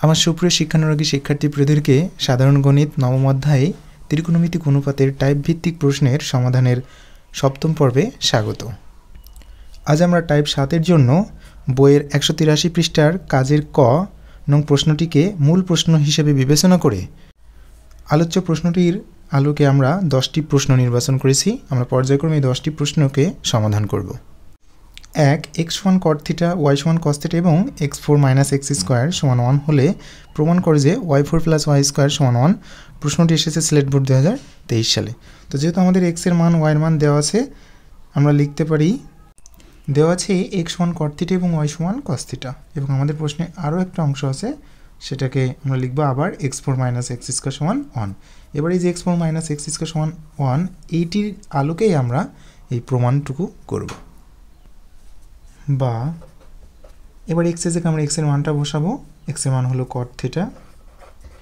আমার সুপ্রিয় শিক্ষানুরাগী শিক্ষার্থীদেরকে সাধারণ গণিত নবম অধ্যায়ে ত্রিকোণমিতিক অনুপাতের টাইপ ভিত্তিক প্রশ্নের সমাধানের সপ্তম পর্বে স্বাগত। আজ আমরা টাইপ 7 এর জন্য বইয়ের 183 পৃষ্ঠার কাজের ক নং প্রশ্নটিকে মূল প্রশ্ন হিসেবে বিবেচনা করে আলোচ্য প্রশ্নটির আলোকে আমরা 10টি প্রশ্ন নির্বাচন করেছি। আমরা পর্যায়ক্রমে এই 10টি প্রশ্নকে সমাধান করব। 1 x1 cot থিটা y সমান cos থিটা এবং x4 - x স্কয়ার সমান 1 হলে প্রমাণ করে যে y4 + y স্কয়ার সমান 1। প্রশ্নটি এসেছে সিলেট বোর্ড 2023 সালে। তো যেহেতু আমাদের x এর মান y এর মান দেওয়া আছে, আমরা লিখতে পারি দেওয়া আছে x1 cot থিটা এবং y সমান cos থিটা, এবং আমাদের প্রশ্নে আরও একটা অংশ আছে, সেটাকে আমরা লিখব আবার x4 - x স্কয়ার সমান 1। এবার এই যে x4 - x স্কয়ার সমান 1 এইটির আলোকেই আমরা এই প্রমাণটুকু করব। বা এবার x এর জায়গায় আমরা x এর মানটা বসাবো। x এর মান হলো cot থিটা,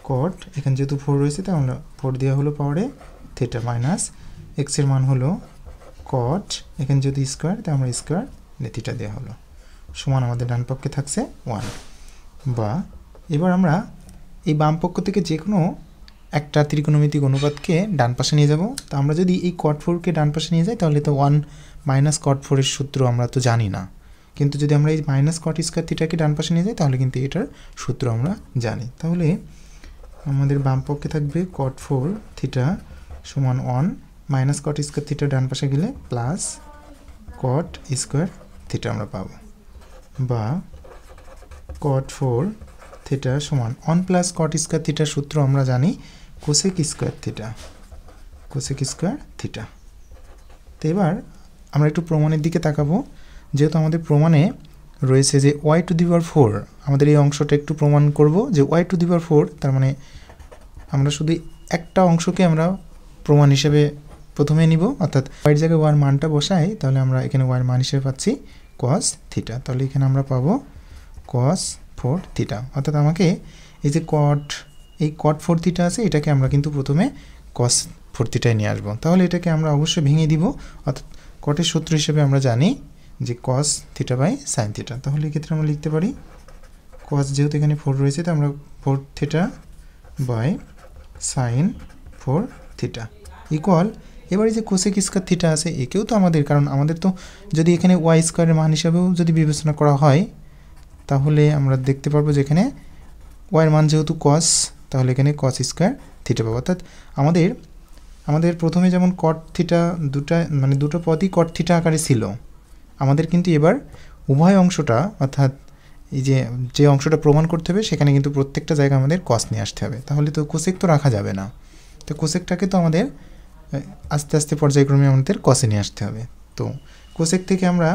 cot এখানে যেহেতু 4 রয়েছে তাই আমরা 4 দেওয়া হলো পাওয়ারে থিটা, মাইনাস x এর মান হলো cot এখানে যেহেতু স্কয়ার তাই আমরা স্কয়ার থিটা দেওয়া হলো, সমান আমাদের ডান পক্ষে থাকছে 1। বা এবার আমরা এই বাম পক্ষ থেকে যে কোনো একটা ত্রিকোণমিতিক অনুপাতকে ডান পাশে নিয়ে যাব। তো আমরা যদি এই cot 4কে ডান পাশে নিয়ে যাই তাহলে তো 1 - cot 4 এর সূত্র আমরা তো জানি না, কিন্তু যদি আমরা এই -cot স্কয়ার থিটাকে ডান পাশে নিয়ে যাই তাহলে কিন্তু এটার সূত্র আমরা জানি। তাহলে আমাদের বাম পক্ষে থাকবে cot 4 থিটা সমান 1 - cot স্কয়ার থিটা ডান পাশে গেলে প্লাস cot স্কয়ার থিটা আমরা পাবো। বা cot 4 থিটা সমান 1 + cot স্কয়ার থিটার সূত্র আমরা জানি cosec square theta, cosec square theta. তো এবার আমরা একটু প্রমাণের দিকে তাকাবো। যেহেতু আমাদের প্রমাণে রয়েছে যে y⁴, আমাদের এই অংশটা একটু প্রমাণ করব যে y⁴, তার মানে আমরা শুধু একটা অংশকে আমরা প্রমাণ হিসেবে প্রথমে নিব, অর্থাৎ y জায়গায় y এর মানটা বসাই তাহলে আমরা এখানে y এর মান হিসেবে পাচ্ছি cos থিটা। তাহলে এখানে আমরা পাবো cos 4 থিটা, অর্থাৎ আমাকে এই যে cot 4 থিটা আছে এটাকে আমরা কিন্তু প্রথমে cos 4 থিটায় নিয়ে আসবো। তাহলে এটাকে আমরা অবশ্যই ভেঙে দিব, অর্থাৎ cot-এর সূত্র হিসেবে আমরা জানি যে cos theta by sin theta. তাহলে এক্ষেত্রে আমরা লিখতে পারি cos যেহেতু এখানে 4 রয়েছে তো আমরা 4 theta by sin 4 theta equal, এবারে যে cosec স্কয়ার থিটা আছে একেও তো আমাদের, কারণ আমাদের তো যদি এখানে y স্কয়ারের মান হিসাবেও যদি বিবেচনা করা হয় তাহলে আমরা দেখতে পারবো যে এখানে y এর মান যেহেতু cos, তাহলে এখানে cos স্কয়ার থিটা পাবো। অর্থাৎ আমাদের প্রথমে যেমন cot থিটা দুটো পদই cot থিটা আকারে ছিল, আমাদের কিন্তু এবার উভয় অংশটা, অর্থাৎ এই যে অংশটা প্রমাণ করতে হবে সেখানে কিন্তু প্রত্যেকটা জায়গায় আমাদের cos নিয়ে আসতে হবে। তাহলে তো cosec তো রাখা যাবে না, তো cosecটাকে তো আমাদের আস্তে আস্তে পর্যায়ক্রমে আমাদের cos-এ নিয়ে আসতে হবে। তো cosec থেকে আমরা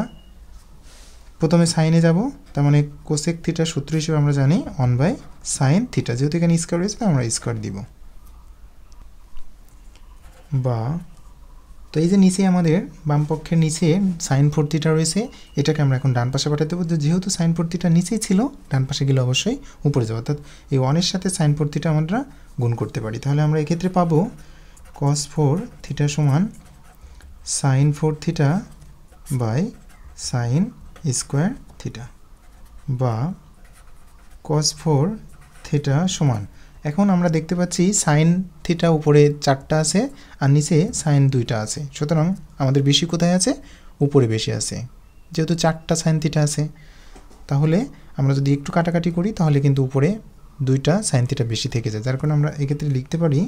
প্রথমে সাইনে যাব, তার মানে cosec থিটার সূত্র হিসেবে আমরা জানি 1/sin থিটা, যেহেতু এখানে স্কয়ার রয়েছে আমরা স্কয়ার দিব। বা তো এই যে নিচে আমাদের বাম পক্ষের নিচে sin 4 থিটা রয়েছে, এটাকে আমরা এখন ডান পাশে পাঠাতে দেবো। যেহেতু sin 4 থিটা নিচেই ছিল, ডান পাশে গেলে অবশ্যই উপরে যাবে, অর্থাৎ এই 1 এর সাথে sin 4 থিটা আমরা গুণ করতে পারি। তাহলে আমরা এক্ষেত্রে পাবো cos 4 থিটা সমান sin 4 theta by sin square theta. বা cos 4 থিটা সমান, এখন আমরা দেখতে পাচ্ছি sin থিটা উপরে 4টা আছে আর নিচে sin 2টা আছে, সুতরাং আমাদের বেশি কোথায় আছে? উপরে বেশি আছে, যেহেতু 4টা sin থিটা আছে। তাহলে আমরা যদি একটু কাটাকাটি করি তাহলে কিন্তু উপরে 2টা sin থিটা বেশি থেকে যায়, যার কারণে আমরা এক্ষেত্রে লিখতে পারি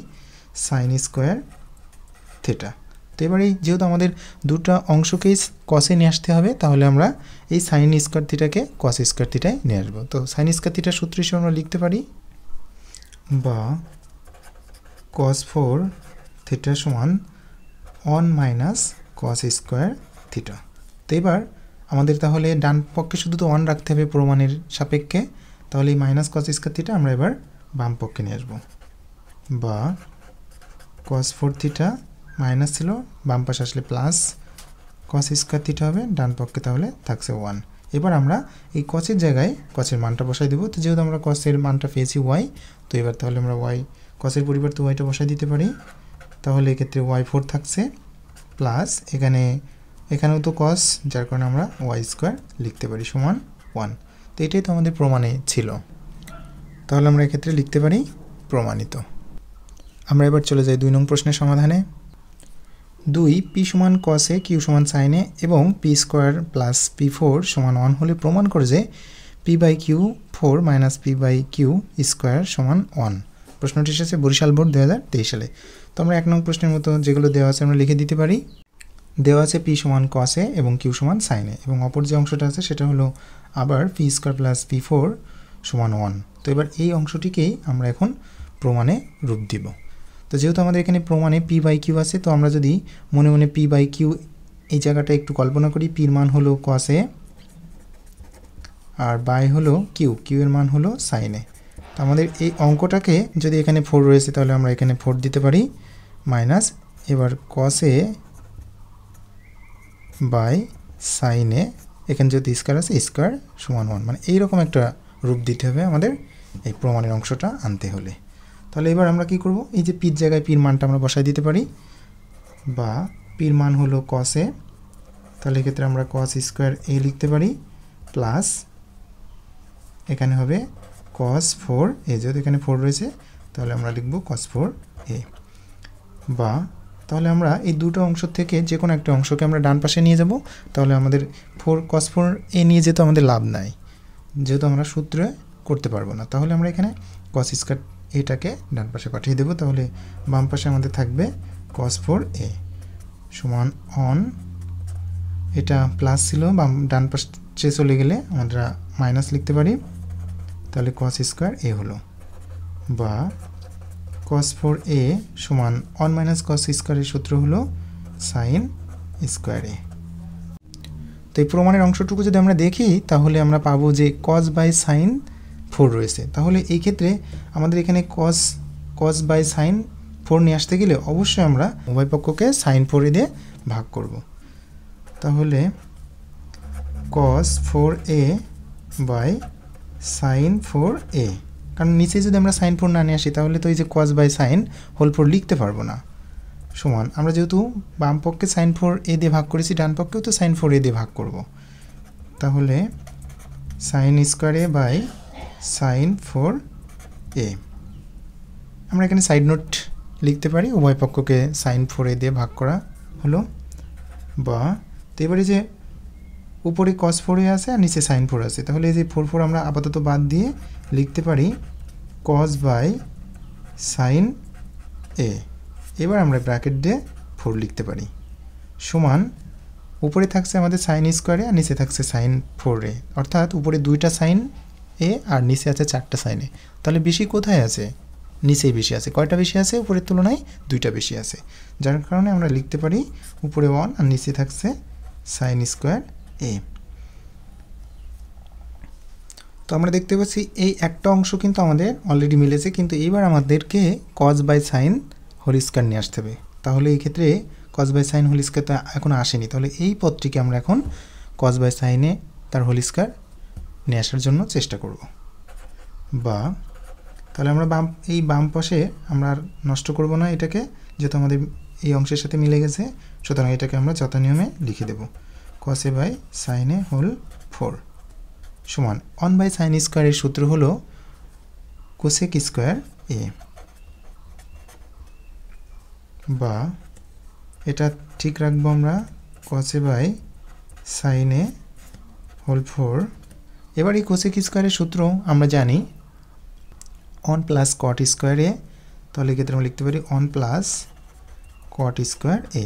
sin স্কয়ার থিটা। তো এবারে যেহেতু আমাদের দুটো অংশকেই cos-এ নিয়ে আসতে হবে, তাহলে আমরা এই sin স্কয়ার থিটাকে cos স্কয়ার থিটায় নিয়ে আসবো। তো sin স্কয়ার থিটার সূত্র হিসেবে আমরা লিখতে পারি বা cos 4 থিটা সমান 1 - cos স্কয়ার থিটা। তো এবার আমাদের তাহলে ডান পক্ষে শুধু তো 1 রাখতে হবে প্রমাণের সাপেক্ষে, তাহলে এই -cos স্কয়ার থিটা আমরা এবার বাম পক্ষে নিয়ে আসবো। বা cos 4 থিটা মাইনাস ছিল, বাম পাশে আসলে প্লাস cos স্কয়ার থিটা হবে, ডান পক্ষে তাহলে থাকছে 1। এবার আমরা এই cos-এর জায়গায় cos-এর মানটা বসাই দেবো। তো যেহেতু আমরা cos-এর মানটা পেয়েছি y, তো এবার তাহলে আমরা cos-এর পরিবর্তে y-টা বসাই দিতে পারি। তাহলে এক্ষেত্রে y4 থাকছে প্লাস এখানেও তো cos, যার কারণে আমরা y স্কয়ার লিখতে পারি সমান 1। তো এটাই তো আমাদের প্রমাণে ছিল। তাহলে আমরা এক্ষেত্রে লিখতে পারি প্রমাণিত। আমরা এবার চলে যাই 2 নং প্রশ্নের সমাধানে। 2 পি সমান কসে কিউ সমান সাইনে এবং পি স্কোয়ার প্লাস পি 4 সমান 1 হলে প্রমাণ করে যে P by Q 4 minus P by Q square সমান 1। প্রশ্নটি এসেছে বরিশাল বোর্ড 2023 সালে। তো আমরা 1 নং প্রশ্নের মতো যেগুলো দেওয়া আছে আমরা লিখে দিতে পারি। দেওয়া আছে পি সমান কসে এবং কিউ সমান সাইনে, এবং অপর যে অংশটা আছে সেটা হলো আবার পি স্কোয়ার প্লাস পি 4 সমান 1। তো এবার এই অংশটিকেই আমরা এখন প্রমাণে রূপ দিব। তো যেহেতু আমাদের এখানে প্রমাণে পি বাই কিউ আছে, তো আমরা যদি মনে মনে পি বাই কিউ এই জায়গাটা একটু কল্পনা করি, পির মান হলো কসে আর বাই হলো কিউ, কিউ এর মান হলো সাইনে। তো আমাদের এই অঙ্কটাকে যদি এখানে 4 রয়েছে তাহলে আমরা এখানে 4 দিতে পারি মাইনাস, এবার কসে বাই সাইনে এখানে যদি স্কোয়ার আছে স্কোয়ার সমান 1, মানে এইরকম একটা রূপ দিতে হবে আমাদের এই প্রমাণের অংশটা আনতে হলে। তাহলে এবার আমরা কি করব, এই যে পির জায়গায় পির মানটা আমরা বসাই দিতে পারি, বা পির মান হলো কসে, তাহলে এক্ষেত্রে আমরা কস স্কোয়ার এ লিখতে পারি প্লাস এখানে হবে কস 4 এ, যেহেতু এখানে 4 রয়েছে তাহলে আমরা লিখব কস 4 এ। বা তাহলে আমরা এই দুটো অংশ থেকে যে কোনো একটা অংশকে আমরা ডান পাশে নিয়ে যাব, তাহলে আমাদের 4 cos 4 এ নিয়ে যেতে আমাদের লাভ নাই, যেহেতু আমরা সূত্রে করতে পারবো না। তাহলে আমরা এখানে cos স্কয়ার এটাকে ডান পাশে পাঠিয়ে দেব, তাহলে বাম পাশে আমাদের থাকবে cos 4 এ সমান অন, এটা প্লাস ছিল ডান পাশে চলে গেলে আমরা মাইনাস লিখতে পারি, তাহলে cos স্কয়ার এ হলো, বা cos 4 এ সমান 1 মাইনাস cos স্কয়ারের সূত্র হলো sin স্কয়ার এ। তো এই প্রমাণের অংশটুকু যদি আমরা দেখি তাহলে আমরা পাবো যে cos বাই sin 4 রয়েছে। তাহলে এই ক্ষেত্রে আমাদের এখানে cos বাই sin 4 নিয়ে আসতে গেলে অবশ্যই আমরা উভয় পক্ষকে sin 4 দিয়ে ভাগ করব। তাহলে cos 4a by sin 4a, কারণ নিচে যদি আমরা sin 4 না নিয়ে আসি তাহলে তো এই যে cos বাই sin হোল 4 লিখতে পারবো না, সমান আমরা যেহেতু বাম পক্ষে sin 4a দিয়ে ভাগ করেছি ডান পক্ষেও তো sin 4a দিয়ে ভাগ করব, তাহলে sin square a by sin 4a। আমরা এখানে সাইড নোট লিখতে পারি, উভয় পক্ষকে sin 4a দিয়ে ভাগ করা হলো, বা তো এবারে যে উপরে cos 4a আছে আর নিচে sin 4 আছে, তাহলে এই যে 4 4 আমরা আপাতত বাদ দিয়ে লিখতে পারি cos বাই sin a। এবার আমরা ব্র্যাকেট দিয়ে 4 লিখতে পারি সমান, উপরে থাকছে আমাদের sin স্কয়ারে আর নিচে থাকছে sin 4a, অর্থাৎ উপরে 2টা sin a আর নিচে আছে 4টা sin a। তাহলে বেশি কোথায় আছে? নিচেই বেশি আছে। কয়টা বেশি আছে? উপরের তুলনায় 2টা বেশি আছে, যার কারণে আমরা লিখতে পারি উপরে 1 আর নিচে থাকছে sin স্কয়ার a। তো আমরা দেখতে পাচ্ছি এই একটা অংশ কিন্তু আমাদের অলরেডি মিলেছে, কিন্তু এবার আমাদেরকে cos by sin whole square নিয়ে আসতে হবে। তাহলে এই ক্ষেত্রে cos by sin whole square তো এখন আসেনি, তাহলে এই পদটিকে আমরা এখন cos বাই sin এ তার হোল স্কয়ার নিয়ে আসার জন্য চেষ্টা করব। বা তাহলে আমরা বাম পাশে আমরা আর নষ্ট করব না এটাকে, যেহেতু আমাদের এই অংশের সাথে মিলে গেছে, সুতরাং এটাকে আমরা যথা নিয়মে লিখে দেব cos a by sin a whole 4 সমান 1 বাই sin স্কয়ারের সূত্র হলো cosec স্কয়ার a, বা এটা ঠিক রাখবো আমরা cos a by sin a whole 4। এবার এই cosec স্কয়ারের সূত্র আমরা জানি 1 প্লাস cot স্কয়ার a, তাহলে এক্ষেত্রে আমরা লিখতে পারি 1 প্লাস cot স্কয়ার a,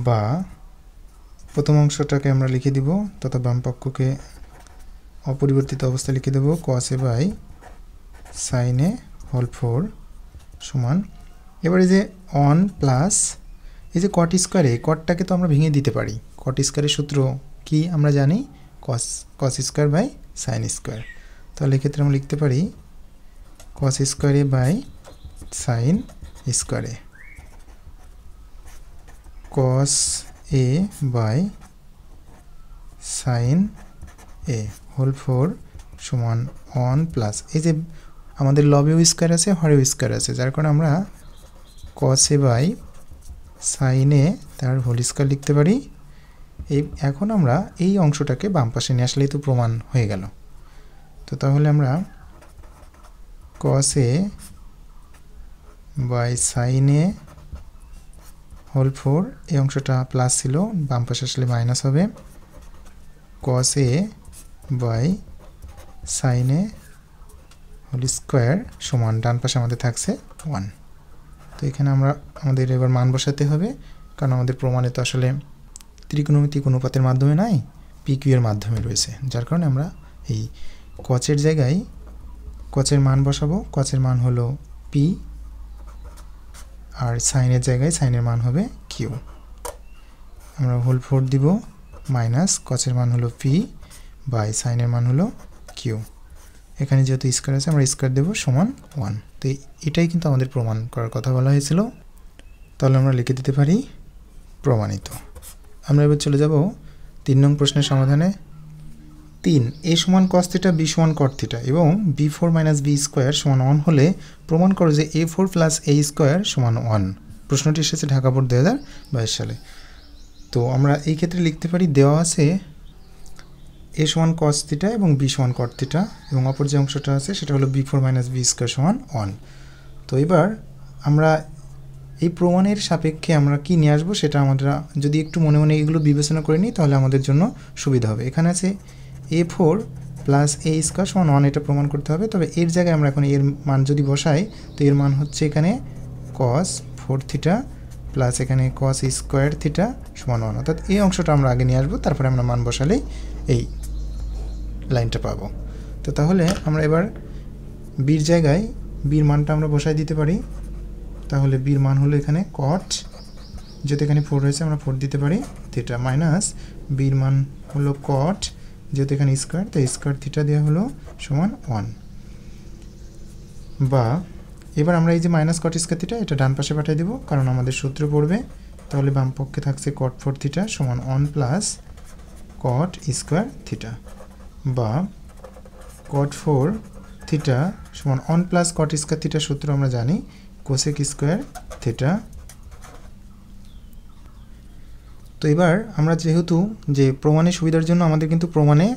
বা প্রথম অংশটাকে আমরা লিখে দিব তথা বাম পক্ষকে অপরিবর্তিত অবস্থায় লিখে দেব cos a by sin a whole 4 সমান, এবারে যে 1 প্লাস এই যে cot স্কয়ারে কটটাকে তো আমরা ভেঙে দিতে পারি, cot স্কয়ারের সূত্র কি আমরা জানি cos square by sin square. তাহলে এক্ষেত্রে আমরা লিখতে পারি cos square a by sin square a, cos a by sin a whole 4 সমান 1 প্লাস এই যে আমাদের লবেও স্কয়ার আছে হরেও স্কয়ার আছে, যার কারণে আমরা cos a by sin a তার হোল স্কয়ার লিখতে পারি। এখন আমরা এই অংশটাকে বাম পাশে নিয়ে আসলেই তো প্রমাণ হয়ে গেল। তো তাহলে আমরা cos a by sin a whole 4, এই অংশটা প্লাস ছিল, বাম পাশে আসলে মাইনাস হবে, cos a by sin a whole square সমান ডান পাশে আমাদের থাকছে 1। তো এখানে আমরা আমাদের এবার মান বসাতে হবে, কারণ আমাদের প্রমাণে তো আসলে ত্রিকোণমিতিক অনুপাতের মাধ্যমে নাই, PQ এর মাধ্যমে রয়েছে, যার কারণে আমরা এই cos এর জায়গায় cos এর মান বসাবো। cos এর মান হলো P, আর sin এর জায়গায় sin এর মান হবে Q। আমরা হোল 4 দিব, মাইনাস cos এর মান হলো P বাই sin এর মান হলো Q। এখানে যেহেতু স্কয়ার আছে আমরা স্কয়ার দেব সমান 1। তো এটাই কিন্তু আমাদের প্রমাণ করার কথা বলা হয়েছিল। তাহলে আমরা লিখে দিতে পারি প্রমাণিত। আমরা এবার চলে যাব 3 নং প্রশ্নের সমাধানে। 3 a সমান cos থিটা b সমান cot থিটা এবং b4 - b স্কয়ার সমান 1 হলে প্রমাণ করো যে a4 + a স্কয়ার সমান 1। প্রশ্নটি এসেছে ঢাকা বোর্ড 2022 সালে। তো আমরা এই ক্ষেত্রে লিখতে পারি, দেওয়া আছে a সমান cos থিটা এবং b সমান cot থিটা এবং অপর যে অংশটা আছে সেটা হলো b4 - b স্কয়ার সমান 1। তো এবার আমরা এই প্রমাণের সাপেক্ষে আমরা কি নিয়ে আসবো সেটা আমরা যদি একটু মনে মনে এগুলো বিবেচনা করে নিই তাহলে আমাদের জন্য সুবিধা হবে। এখানে আছে a4 + a স্কয়ার সমান 1, এটা প্রমাণ করতে হবে। তবে এর জায়গায় আমরা এখন এর মান যদি বসাই, তো এর মান হচ্ছে এখানে cos 4 থিটা প্লাস এখানে cos স্কয়ার থিটা সমান 1, অর্থাৎ এই অংশটা আমরা আগে নিয়ে আসবো, তারপরে আমরা মান বসালেই এই লাইনটা পাবো। তো তাহলে আমরা এবার বির জায়গায় বির মানটা আমরা বসাই দিতে পারি। তাহলে বির মান হলো এখানে cot, যেহেতু এখানে 4 রয়েছে আমরা 4 দিতে পারি, থিটা মাইনাস বির মান হলো cot, যেহেতু এখানে স্কয়ার তাই স্কয়ার থিটা দেওয়া হলো সমান 1। বা এবার আমরা এই যে মাইনাস cot স্কয়ার থিটা এটা ডান পাশে পাঠিয়ে দেব, কারণ আমাদের সূত্র পড়বে। তাহলে বাম পক্ষে থাকছে cot 4 থিটা সমান 1 প্লাস cot স্কয়ার থিটা, বা cot 4 থিটা সমান 1 প্লাস cot স্কয়ার থিটা সূত্র আমরা জানি cosec স্কয়ার থিটা। তো এবার আমরা যেহেতু যে প্রমাণের সুবিধার জন্য আমাদের কিন্তু প্রমাণে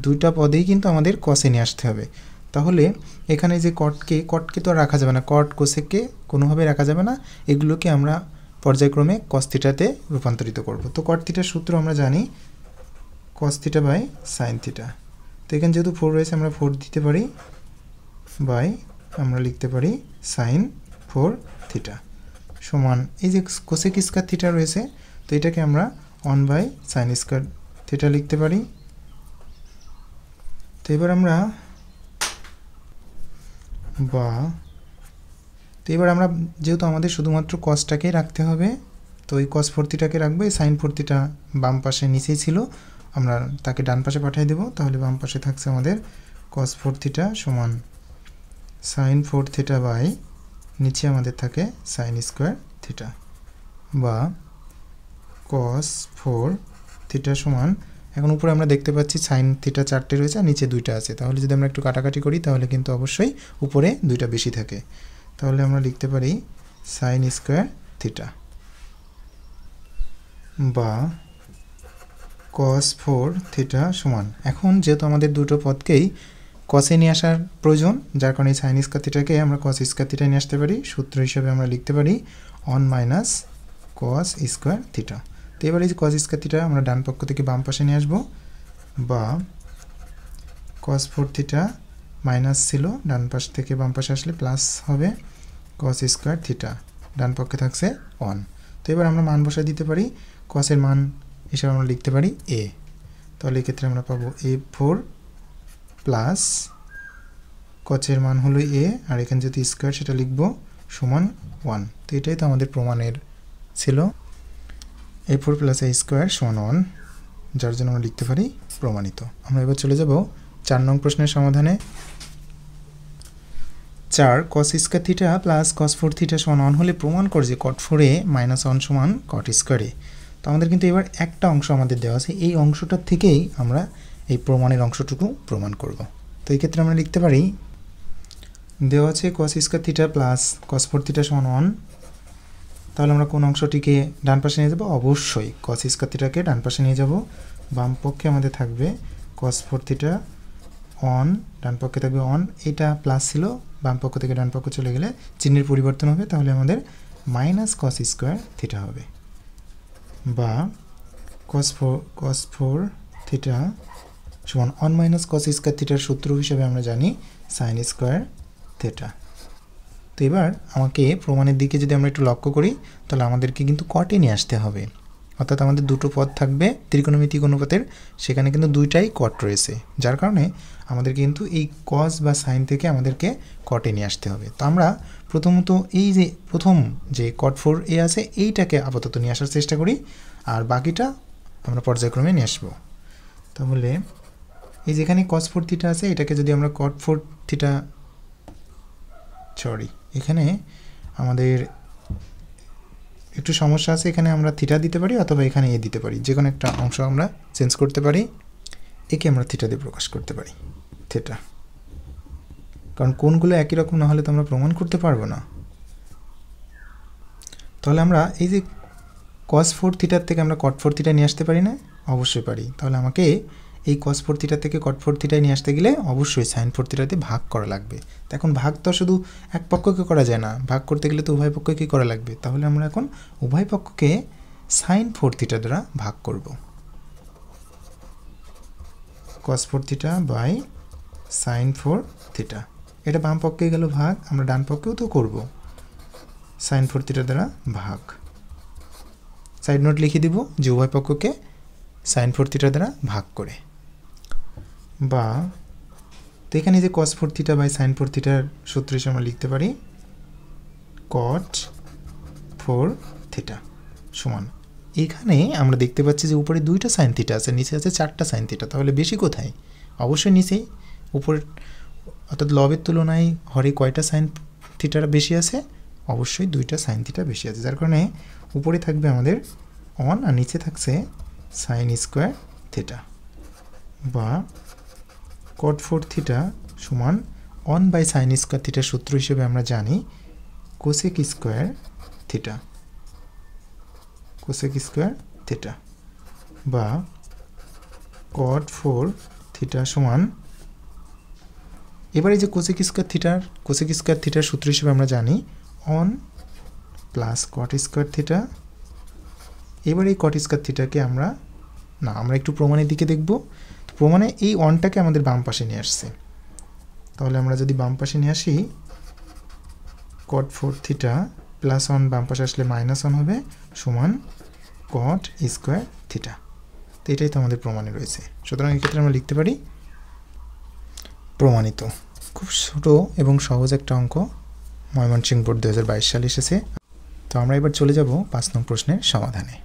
দুইটা পদেই কিন্তু আমাদের cos-এ নিয়ে আসতে হবে। তাহলে এখানে যে cotকে তো আর রাখা যাবে না, cot cosecকে কোনোভাবে রাখা যাবে না, এগুলোকে আমরা পর্যায়ক্রমে cos থিটাতে রূপান্তরিত করব। তো cot থিটার সূত্র আমরা জানি cos theta by sin theta. তো এখানে যেহেতু 4 রয়েছে আমরা 4 দিতে পারি, বাই আমরা লিখতে পারি sin 4 থিটা সমান এই যে cosec স্কয়ার থিটা রয়েছে, তো এটাকে আমরা 1/sin স্কয়ার থিটা লিখতে পারি। তো এবার আমরা যেহেতু আমাদের শুধুমাত্র cosটাকেই রাখতে হবে, তো এই cos 4 থিটাকে রাখবো, এই sin 4 থিটা বাম পাশে নিচেই ছিল, আমরা তাকে ডান পাশে পাঠিয়ে দেব। তাহলে বাম পাশে থাকছে আমাদের cos 4 থিটা সমান sin 4 থিটা বাই নিচে আমাদের থাকে sin স্কয়ার থিটা, বা cos 4 থিটা সমান, এখন উপরে আমরা দেখতে পাচ্ছি sin থিটা 4টে রয়েছে আর নিচে 2টা আছে, তাহলে যদি আমরা একটু কাটাকাটি করি তাহলে কিন্তু অবশ্যই উপরে 2টা বেশি থাকে। তাহলে আমরা লিখতে পারি sin স্কয়ার থিটা, বা cos 4 থিটা সমান, এখন যেহেতু আমাদের দুটো পদকেই cos-এ নিয়ে আসার প্রয়োজন, যার কারণে sin স্কয়ার থিটাকে আমরা cos স্কয়ার থিটা নিয়ে আসতে পারি, সূত্র হিসেবে আমরা লিখতে পারি 1 মাইনাস cos স্কয়ার থিটা। তো এবার এই যে cos স্কয়ার থিটা আমরা ডান পক্ষ থেকে বাম পাশে নিয়ে আসবো, বা cos 4 থিটা মাইনাস ছিল, ডান পাশ থেকে বাম পাশে আসলে প্লাস হবে cos স্কয়ার থিটা, ডান পক্ষে থাকছে 1। তো এবার আমরা মান বসায় দিতে পারি, cos এর মান হিসেবে আমরা লিখতে পারি a। তাহলে এই ক্ষেত্রে আমরা পাবো a4 প্লাস cos এর মান হলো a, আর এখানে যদি স্কয়ার সেটা লিখব সমান 1। তো এটাই তো আমাদের প্রমাণের ছিল, a4 প্লাস a স্কয়ার সমান 1, যার জন্য আমরা লিখতে পারি প্রমাণিত। আমরা এবার চলে যাব 4 নং প্রশ্নের সমাধানে। 4 cos square theta plus cos 4 theta সমান 1 হলে প্রমাণ করে যে cot 4a মাইনাস 1 সমান cot স্কয়ার a। তো আমাদের কিন্তু এবার একটা অংশ আমাদের দেওয়া আছে, এই অংশটার থেকেই আমরা এই প্রমাণের অংশটুকু প্রমাণ করব। তো এই ক্ষেত্রে আমরা লিখতে পারি, দেওয়া আছে cos square theta plus cos 4 theta সমান 1, তাহলে আমরা কোন অংশটিকে ডান পাশে নিয়ে যাব? অবশ্যই cos স্কয়ার থিটাকে ডান পাশে নিয়ে যাব। বাম পক্ষে আমাদের থাকবে cos 4 থিটা অন, ডান পক্ষে থাকবে অন, এটা প্লাস ছিল, বাম পক্ষ থেকে ডান পক্ষ চলে গেলে চিহ্নের পরিবর্তন হবে, তাহলে আমাদের মাইনাস কস স্কোয়ার থিটা হবে, বা কস ফোর থিটা সমান অন মাইনাস কস স্কোয়ার থিটার সূত্র হিসেবে আমরা জানি সাইন স্কোয়ার থিটা। তো এবার আমাকে প্রমাণের দিকে যদি আমরা একটু লক্ষ্য করি, তাহলে আমাদেরকে কিন্তু কটে নিয়ে আসতে হবে, অর্থাৎ আমাদের দুটো পদ থাকবে ত্রিকোণমিতিক অনুপাতের, সেখানে কিন্তু দুইটাই কট রয়েছে, যার কারণে আমাদের কিন্তু এই কস বা সাইন থেকে আমাদেরকে কটে নিয়ে আসতে হবে। তো আমরা প্রথমত এই যে প্রথম যে কট ফোর এ আছে এইটাকে আপাতত নিয়ে আসার চেষ্টা করি, আর বাকিটা আমরা পর্যায়ক্রমে নিয়ে আসবো। তাহলে এই যেখানে কস ফোর থিটা আছে এটাকে যদি আমরা কট ফোর থিটা, এখানে আমাদের একটু সমস্যা আছে, এখানে আমরা থিটা দিতে পারি অথবা এখানে এ দিতে পারি, যে কোনো একটা অংশ আমরা চেঞ্জ করতে পারি, একে আমরা থিটা দিয়ে প্রকাশ করতে পারি, থিটা, কারণ কোণগুলো একই রকম না হলে তো আমরা প্রমাণ করতে পারবো না। তাহলে আমরা এই যে কস ফোর থিটার থেকে আমরা কট ফোর থিটা নিয়ে আসতে পারি না? অবশ্যই পারি। তাহলে আমাকে এই কস ফোর থিটা থেকে কট ফোর থিটায় নিয়ে আসতে গেলে অবশ্যই সাইন ফোর থিটাতে ভাগ করা লাগবে। তো এখন ভাগ তো শুধু এক পক্ষকে করা যায় না, ভাগ করতে গেলে তো উভয় পক্ষকে করা লাগবে। তাহলে আমরা এখন উভয় পক্ষকে সাইন ফোর থিটা দ্বারা ভাগ করব, cos four theta by sine four theta. এটা বাম পক্ষে গেল ভাগ, আমরা ডান পক্ষেও তো করব, সাইন ফোর থিটা দ্বারা ভাগ। সাইড নোট লিখে দিব যে উভয় পক্ষকে সাইন ফোর থিটা দ্বারা ভাগ করে, বা তো এখানে যে cos four theta by sine four থিটার সূত্র হিসেবে আমরা লিখতে পারি কট ফোর থিটা সমান, এখানে আমরা দেখতে পাচ্ছি যে উপরে দুইটা সাইন থিটা আছে, নিচে আছে চারটা সাইন থিটা, তাহলে বেশি কোথায়? অবশ্যই নিচেই, উপর অর্থাৎ লবের তুলনায় হরে কয়টা সাইন থিটার বেশি আছে? অবশ্যই দুইটা সাইন থিটা বেশি আছে, যার কারণে উপরে থাকবে আমাদের অন আর নিচে থাকছে সাইন স্কোয়ার থিটা, বা কট ফোর থিটা সমান অন বাই সাইন স্কোয়ার থিটার সূত্র হিসেবে আমরা জানি cosec square theta, cosec square theta, বা কট ফোর থিটা সমান, এবারে যে কোসেক স্কোয়ার থিটার সূত্র হিসেবে আমরা জানি on plus cot square theta. এবার এই কট স্কোয়ার থিটাকে আমরা একটু প্রমাণের দিকে দেখব। প্রমাণে এই অনটাকে আমাদের বাম পাশে নিয়ে আসছে, তাহলে আমরা যদি বাম পাশে নিয়ে আসি কট ফোর থিটা প্লাস অন বাম পাশে আসলে মাইনাস অন হবে সমান কট স্কোয়ার থিটা। তো এটাই তো আমাদের প্রমাণে রয়েছে, সুতরাং এক্ষেত্রে আমরা লিখতে পারি প্রমাণিত। খুব ছোট এবং সহজ একটা অঙ্ক, ময়মনসিংহ বোর্ড 2022 সালে এসেছে। তো আমরা এবার চলে যাব 5 নং প্রশ্নের সমাধানে।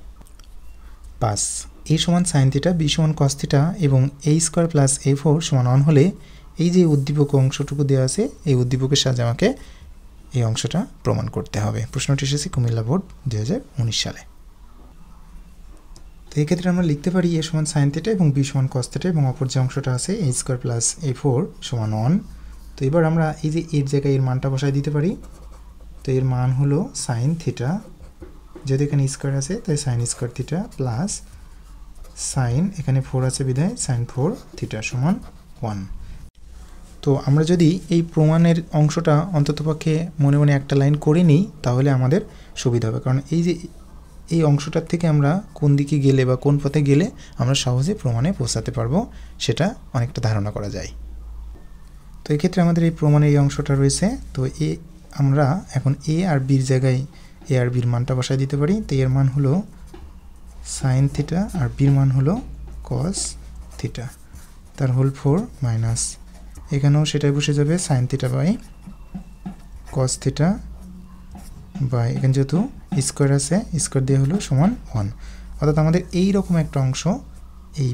5 a সমান সাইন থিটা, b সমান কস থিটা এবং a স্কোয়ার প্লাস a4 সমান 1 হলে এই যে উদ্দীপক অংশটুকু দেওয়া আছে এই উদ্দীপকের সাহায্যে আমাকে এই অংশটা প্রমাণ করতে হবে। প্রশ্নটি এসেছে কুমিল্লা বোর্ড 2019 সালে। তো এই ক্ষেত্রে আমরা লিখতে পারি a সমান সাইন থিটা এবং b সমান কস থিটা এবং অপর যে অংশটা আছে a স্কোয়ার প্লাস a4 সমান 1। তো এবার আমরা এই যে এর জায়গায় এর মানটা বসায় দিতে পারি। তো এর মান হলো সাইন থিটা, যেহেতু এখানে স্কোয়ার আছে তাই sine square theta plus sign, এখানে 4 আছে বিধায় সাইন 4 থিটা সমান 1। তো আমরা যদি এই প্রমাণের অংশটা অন্ততপক্ষে মনে মনে একটা লাইন করে নিই তাহলে আমাদের সুবিধা হবে, কারণ এই যে এই অংশটার থেকে আমরা কোন দিকে গেলে বা কোন পথে গেলে আমরা সহজে প্রমাণে পৌঁছাতে পারবো সেটা অনেকটা ধারণা করা যায়। তো এক্ষেত্রে আমাদের এই প্রমাণের এই অংশটা রয়েছে। তো আমরা এখন এ আর বির জায়গায় এ আর বির মানটা বসায় দিতে পারি। তো এর মান হলো সাইন থিটা আর বির মান হলো কস থিটা, তার হোল 4 মাইনাস, এখানেও সেটাই বসে যাবে sine theta by cos theta by, এখানে যেহেতু স্কোয়ার আছে স্কোয়ার দিয়ে হলো সমান 1। অর্থাৎ আমাদের এই রকম একটা অংশ এই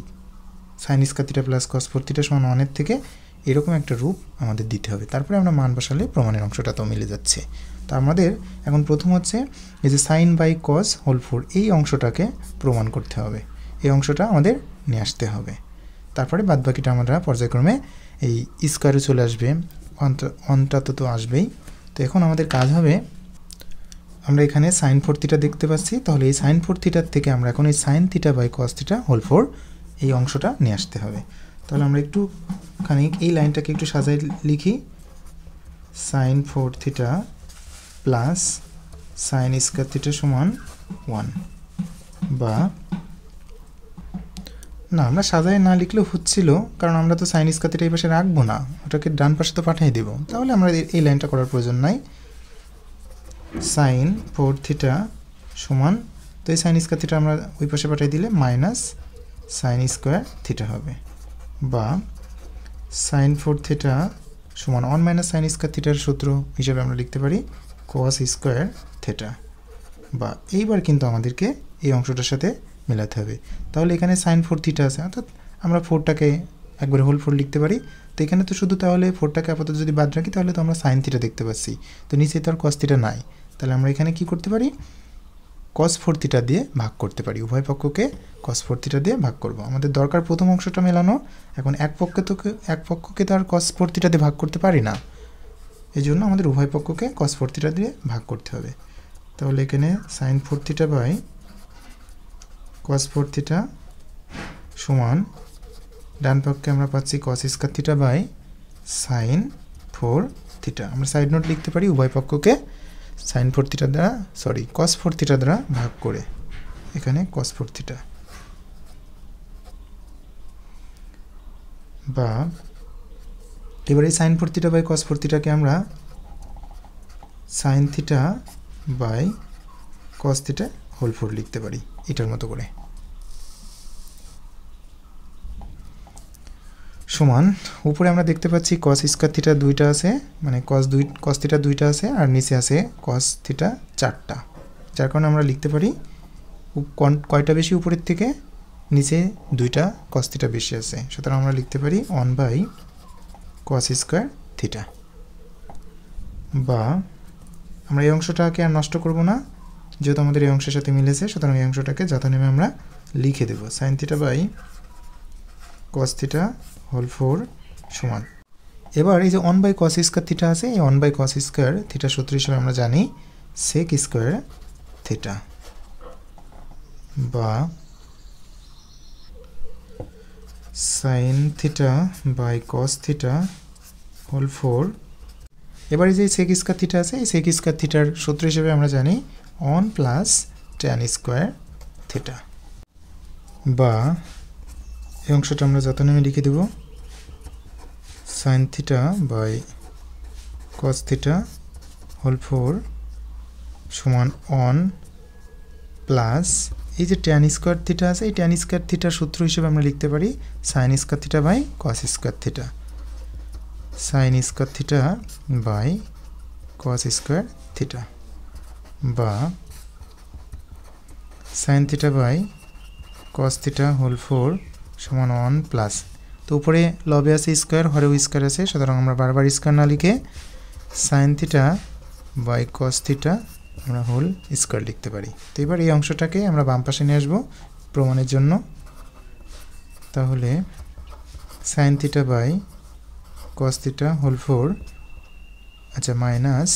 sine square theta plus cos 4 theta সমান 1 এর থেকে এরকম একটা রূপ আমাদের দিতে হবে, তারপরে আমরা মান বসালে প্রমাণের অংশটা তো মিলে যাচ্ছে। তো আমাদের এখন প্রথম হচ্ছে এই যে সাইন বাই কস হোল 4 এই অংশটাকে প্রমাণ করতে হবে, এই অংশটা আমাদের নিয়ে আসতে হবে। তারপরে বাদবাকিটা আমরা পর্যায়ক্রমে এই স্কোয়ারে চলে আসবে, অন্তত তো আসবেই। তো এখন আমাদের কাজ হবে, আমরা এখানে সাইন 4 থিটা দেখতে পাচ্ছি, তাহলে এই সাইন 4 থিটার থেকে আমরা এখন এই sine theta by cos theta whole 4 এই অংশটা নিয়ে আসতে হবে। তাহলে আমরা একটু খানিক এই লাইনটাকে একটু সাজাই লিখি, sine 4 theta plus sine square theta সমান 1, বা না আমরা সাজায় না লিখলেও হচ্ছিল, কারণ আমরা তো সাইন স্কয়ার থিটা এই পাশে রাখবো না, ওটাকে ডান পাশে তো পাঠিয়ে দেব। তাহলে আমরা এই লাইনটা করার প্রয়োজন নাই। সাইন 4 থিটা সমান, তো এই সাইন স্কয়ার থিটা আমরা ওই পাশে পাঠিয়ে দিলে মাইনাস সাইন স্কয়ার থিটা হবে, বা সাইন 4 থিটা সমান 1 মাইনাস সাইন স্কয়ার থিটার সূত্র হিসেবে আমরা লিখতে পারি কস স্কয়ার থিটা। বা এইবার কিন্তু আমাদেরকে এই অংশটার সাথে মেলাতে হবে। তাহলে এখানে সাইন 4 থিটা আছে, অর্থাৎ আমরা 4টাকে একবারে হোল 4 লিখতে পারি। তো এখানে তো শুধু তাহলে 4টাকে আপাতত যদি বাদ রাখি তাহলে তো আমরা সাইন থিটা দেখতে পাচ্ছি, তো নিচে তো আর কস থিটা নাই। তাহলে আমরা এখানে কি করতে পারি, কস 4 থিটা দিয়ে ভাগ করতে পারি, উভয় পক্ষকে কস 4 থিটা দিয়ে ভাগ করব। আমাদের দরকার প্রথম অংশটা মেলানো। এখন এক পক্ষকে তো আর কস 4 থিটা দিয়ে ভাগ করতে পারি না, এই জন্য আমাদের উভয় পক্ষকে কস 4 থিটা দিয়ে ভাগ করতে হবে। তাহলে এখানে sine 4 theta by cos 4 theta সমান, ডান পক্ষে আমরা পাচ্ছি cos square theta by sine 4 theta. আমরা সাইড নোট লিখতে পারি উভয় পক্ষকে সাইন 4 থিটা দ্বারা কস 4 থিটা দ্বারা ভাগ করে, এখানে কস 4 থিটা, বা এবার এই সাইন 4 থিটা বাই কস 4 থিটাকে আমরা sine theta by cos theta whole 4 লিখতে পারি এটার মতো করে। সমান, উপরে আমরা দেখতে পাচ্ছি কস স্কয়ার থিটা 2টা আছে, মানে কস থিটা 2টা আছে, আর নিচে আছে কস থিটা 4টা, যার কারণে আমরা লিখতে পারি কয়টা বেশি উপরের থেকে, নিচে 2টা কস থিটা বেশি আছে, সুতরাং আমরা লিখতে পারি 1 বাই কস স্কয়ার থিটা। বা আমরা এই অংশটাকে আর নষ্ট করব না, যেহেতু আমাদের এই অংশের সাথে মিলেছে, সুতরাং এই অংশটাকে যথানিয়মে আমরা লিখে দেব sine theta by cos theta whole 4 সমান। এবার এই যে 1 বাই কস স্কয়ার থিটা আছে, এই 1 বাই কস স্কয়ার থিটা সূত্র হিসেবে আমরা জানি সেক স্কয়ার থিটা, বা sine theta by cos theta whole 4। এবার এই যে সেক স্কয়ার থিটা আছে, এই সেক স্কয়ার থিটার সূত্র হিসেবে আমরা জানি 1 প্লাস ট্যান স্কয়ার থিটা, বা এই অংশটা আমরা যথানিয়মে লিখে দেব sine theta by cos theta whole 4 সমান 1 প্লাস এই যে ট্যান স্কয়ার থিটা আছে, এই ট্যান স্কয়ার থিটার সূত্র হিসেবে আমরা লিখতে পারি sine square theta by cos square theta, sine square theta by cos square theta, বা sine theta by cos theta whole 4 সমান 1 প্লাস, তো উপরে লবে আছে স্কয়ার, হরেও স্কয়ার আছে, সুতরাং আমরা বারবার স্কয়ার না লিখে sine theta by cos theta আমরা হোল স্কয়ার লিখতে পারি। তো এবার এই অংশটাকে আমরা বাম পাশে নিয়ে আসবো প্রমাণের জন্য। তাহলে sine theta by cos theta whole 4, আচ্ছা, minus